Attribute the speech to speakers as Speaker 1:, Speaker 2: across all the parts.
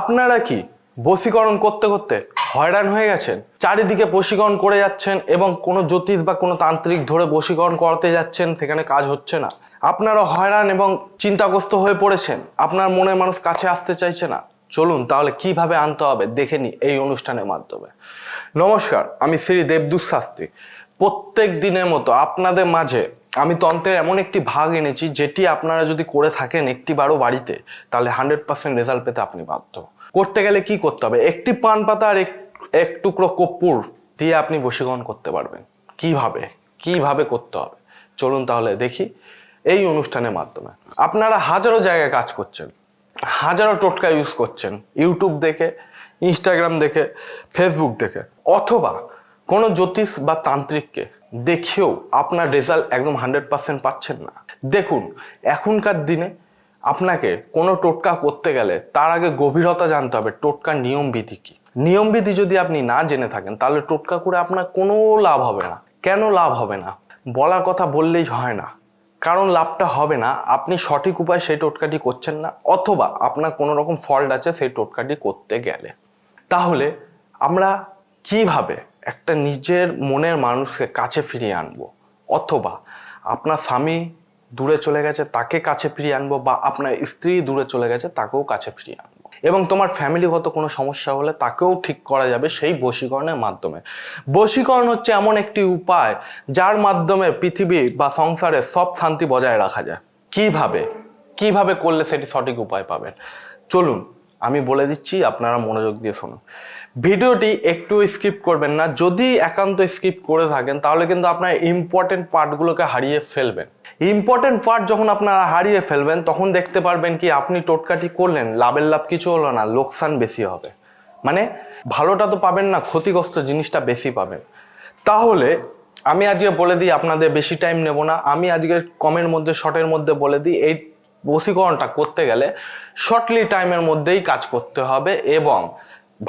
Speaker 1: আপনারা কি বশীকরণ করতে করতে হয়রান হয়ে গেছেন? চারিদিকে বশীকরণ করে যাচ্ছেন এবং কোনো জ্যোতিষ বা কোনো তান্ত্রিক ধরে বশীকরণ করাতে যাচ্ছেন, সেখানে কাজ হচ্ছে না। আপনারা হয়রান এবং চিন্তাগ্রস্ত হয়ে পড়েছেন, আপনার মনের মানুষ কাছে আসতে চাইছে না। চলুন তাহলে কিভাবে আনতে হবে দেখে নি এই অনুষ্ঠানের মাধ্যমে। নমস্কার, আমি শ্রী দেবদূত শাস্ত্রী। প্রত্যেক দিনের মতো আপনাদের মাঝে আমি তন্ত্রের এমন একটি ভাগ এনেছি যেটি আপনারা যদি করে থাকেন একটিবারও বাড়িতে, তাহলে 100% রেজাল্ট পেতে আপনি বাধ্য। করতে গেলে কি করতে হবে? একটি পান পাতা আর এক টুকরো কর্পূর দিয়ে আপনি বশীকরণ করতে পারবেন। কিভাবে করতে হবে চলুন তাহলে দেখি এই অনুষ্ঠানের মাধ্যমে। আপনারা হাজারো জায়গায় কাজ করছেন, হাজারো টোটকা ইউজ করছেন, ইউটিউব দেখে, ইনস্টাগ্রাম দেখে, ফেসবুক দেখে, অথবা কোনো জ্যোতিষ বা তান্ত্রিককে দেখেও আপনার রেজাল্ট একদম 100% পাচ্ছেন না। দেখুন, এখনকার দিনে আপনাকে কোনো টোটকা করতে গেলে তার আগে গভীরতা জানতে হবে টোটকার নিয়মবিধি কী। নিয়মবিধি যদি আপনি না জেনে থাকেন তাহলে টোটকা করে আপনার কোনো লাভ হবে না। কেন লাভ হবে না? বলার কথা বললেই হয় না, কারণ লাভটা হবে না। আপনি সঠিক উপায় সেই টোটকাটি করছেন না, অথবা আপনার কোনো রকম ফল্ট আছে সেই টোটকাটি করতে গেলে। তাহলে আমরা কিভাবে একটা নিজের মনের মানুষকে কাছে ফিরিয়ে আনবো, অথবা আপনার স্বামী দূরে চলে গেছে তাকে কাছে ফিরিয়ে আনবো, বা আপনার স্ত্রী দূরে চলে গেছে তাকেও কাছে ফিরিয়ে আনবো, এবং তোমার ফ্যামিলিগত কোনো সমস্যা হলে তাকেও ঠিক করা যাবে সেই বশীকরণের মাধ্যমে। বশীকরণ হচ্ছে এমন একটি উপায় যার মাধ্যমে পৃথিবী বা সংসারে সব শান্তি বজায় রাখা যায়। কিভাবে করলে সেটি সঠিক উপায় পাবেন চলুন আমি বলে দিচ্ছি, আপনারা মনোযোগ দিয়ে শুনুন। ভিডিওটি একটু স্কিপ করবেন না। যদি একান্ত স্কিপ করে থাকেন তাহলে কিন্তু আপনার ইম্পর্টেন্ট পার্টগুলোকে হারিয়ে ফেলবেন। ইম্পর্টেন্ট পার্ট যখন আপনারা হারিয়ে ফেলবেন তখন দেখতে পারবেন কি আপনি টোটকাটি করলেন, লাভের লাভ কিছু হলো না, লোকসান বেশি হবে। মানে ভালোটা তো পাবেন না, ক্ষতিগ্রস্ত জিনিসটা বেশি পাবেন। তাহলে আমি আজকে বলে দিই, আপনাদের বেশি টাইম নেব না, আমি আজকে কমের মধ্যে শর্টের মধ্যে বলে দিই, এই বশীকরণটা করতে গেলে শর্টলি টাইমের মধ্যেই কাজ করতে হবে এবং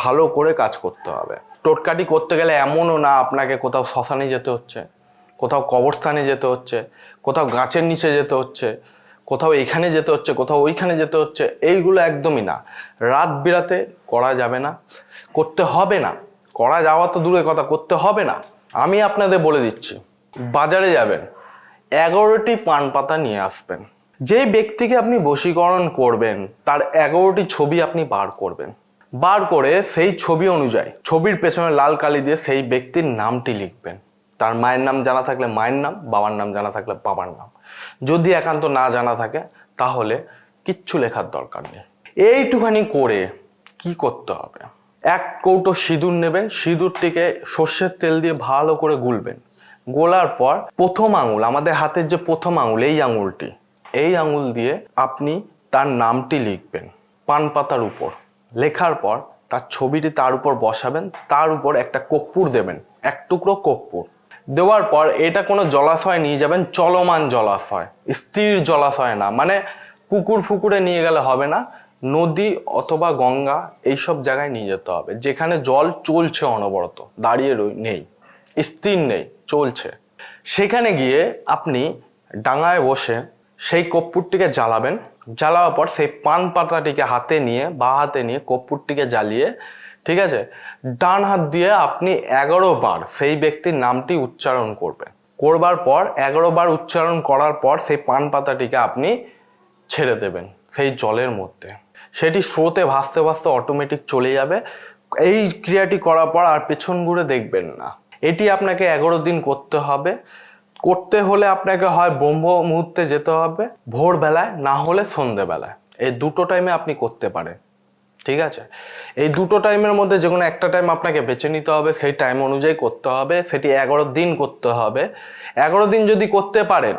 Speaker 1: ভালো করে কাজ করতে হবে। টোটকাটি করতে গেলে এমনও না আপনাকে কোথাও শ্মশানে যেতে হচ্ছে, কোথাও কবরস্থানে যেতে হচ্ছে, কোথাও গাছের নিচে যেতে হচ্ছে, কোথাও এইখানে যেতে হচ্ছে, কোথাও ওইখানে যেতে হচ্ছে। এইগুলো একদমই না। রাত বিরাতে করা যাবে না, করতে হবে না। করা যাওয়া তো দূরের কথা, করতে হবে না। আমি আপনাদের বলে দিচ্ছি, বাজারে যাবেন, 11টি পান পাতা নিয়ে আসবেন। যেই ব্যক্তিকে আপনি বশীকরণ করবেন তার 11টি ছবি আপনি বার করবেন। বার করে সেই ছবি অনুযায়ী ছবির পেছনে লাল কালি দিয়ে সেই ব্যক্তির নামটি লিখবেন। তার মায়ের নাম জানা থাকলে মায়ের নাম, বাবার নাম জানা থাকলে বাবার নাম। যদি একান্ত না জানা থাকে তাহলে কিচ্ছু লেখার দরকার নেই। এইটুখানি করে কি করতে হবে? 1 কৌটো সিঁদুর নেবেন, সিঁদুরটিকে সর্ষের তেল দিয়ে ভালো করে গুলবেন। গোলার পর প্রথম আঙুল, আমাদের হাতের যে প্রথম আঙুল, এই আঙুল দিয়ে আপনি তার নামটি লিখবেন পান পাতার উপর। লেখার পর তার ছবিটি তার উপর বসাবেন, তার উপর একটা কর্পূর দেবেন, 1 টুকরো কর্পূর দেওয়ার পর এটা কোনো জলাশয় নিয়ে যাবেন, চলমান জলাশয়, স্থির জলাশয় না, মানে পুকুর ফুকুরে নিয়ে গেলে হবে না, নদী অথবা গঙ্গা এইসব জায়গায় নিয়ে যেতে হবে যেখানে জল চলছে, অনবরত দাঁড়িয়ে নেই, স্থির নেই, চলছে। সেখানে গিয়ে আপনি ডাঙায় বসে সেই কর্পূরটিকে জ্বালাবেন। জ্বালাবার পর সেই পান পাতাটিকে বা হাতে নিয়ে কর্পূরটিকে জ্বালিয়ে, ঠিক আছে, ডান হাত দিয়ে আপনি 11 বার সেই ব্যক্তির নামটি উচ্চারণ করবেন। করবার পর 11 বার উচ্চারণ করার পর সেই পান পাতাটিকে আপনি ছেড়ে দেবেন সেই জলের মধ্যে। সেটি স্রোতে ভাসতে ভাসতে অটোমেটিক চলে যাবে। এই ক্রিয়াটি করার পর আর পেছন ঘুরে দেখবেন না। এটি আপনাকে 11 দিন করতে হবে। করতে হলে আপনাকে হয় ব্রহ্ম মুহূর্তে যেতে হবে, ভোরবেলায়, না হলে সন্ধেবেলায়। এই দুটো টাইমে আপনি করতে পারেন, ঠিক আছে? এই দুটো টাইমের মধ্যে যে কোনো একটা টাইম আপনাকে বেছে নিতে হবে, সেই টাইম অনুযায়ী করতে হবে। সেটি 11 দিন করতে হবে। 11 দিন যদি করতে পারেন,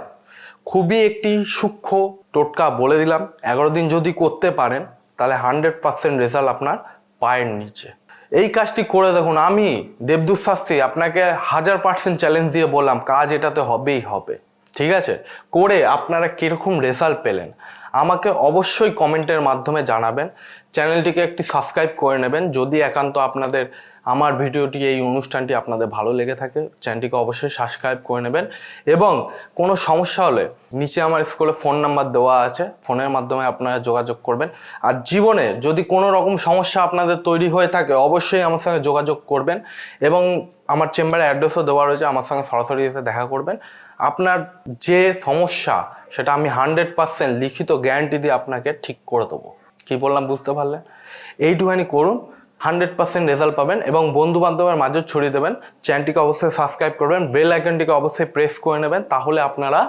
Speaker 1: খুবই একটি সূক্ষ্ম টোটকা বলে দিলাম, 11 দিন যদি করতে পারেন তাহলে 100% রেজাল্ট আপনার পায়ের নিচে। এই কাজটি করে দেখুন। আমি দেবদূত শাস্ত্রী আপনাকে 1000% চ্যালেঞ্জ দিয়ে বললাম, কাজ এটাতে হবেই হবে। ঠিক আছে, করে আপনারা কীরকম রেজাল্ট পেলেন আমাকে অবশ্যই কমেন্টের মাধ্যমে জানাবেন। চ্যানেলটিকে একটি সাবস্ক্রাইব করে নেবেন যদি একান্ত আপনাদের আমার ভিডিওটি, এই অনুষ্ঠানটি আপনাদের ভালো লেগে থাকে। চ্যানেলটিকে অবশ্যই সাবস্ক্রাইব করে নেবেন এবং কোনো সমস্যা হলে নিচে আমার স্কুলে ফোন নাম্বার দেওয়া আছে, ফোনের মাধ্যমে আপনারা যোগাযোগ করবেন। আর জীবনে যদি কোনো রকম সমস্যা আপনাদের তৈরি হয়ে থাকে অবশ্যই আমার সঙ্গে যোগাযোগ করবেন এবং আমার চেম্বারের অ্যাড্রেসও দেওয়া রয়েছে, আমার সঙ্গে সরাসরি এসে দেখা করবেন। আপনার যে সমস্যা সেটা আমি 100% লিখিত গ্যারান্টি দিয়ে আপনাকে ঠিক করে দেবো। কী বললাম বুঝতে পারলেন? এইটুখানি করুন, 100% রেজাল্ট পাবেন এবং বন্ধু বান্ধবের মাঝে ছড়িয়ে দেবেন। চ্যানেলটিকে অবশ্যই সাবস্ক্রাইব করবেন, বেল আইকনটিকে অবশ্যই প্রেস করে নেবেন, তাহলে আপনারা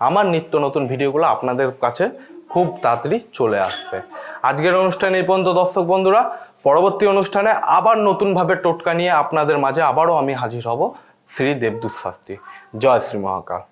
Speaker 1: আমার নিত্য নতুন ভিডিওগুলো আপনাদের কাছে খুব তাড়াতাড়ি চলে আসবে। আজকের অনুষ্ঠানে এই পর্যন্ত দর্শক বন্ধুরা। পরবর্তী অনুষ্ঠানে আবার নতুনভাবে টোটকা নিয়ে আপনাদের মাঝে আবারও আমি হাজির হব। শ্রী দেবদূত শাস্ত্রী। জয় শ্রী মহাকাল।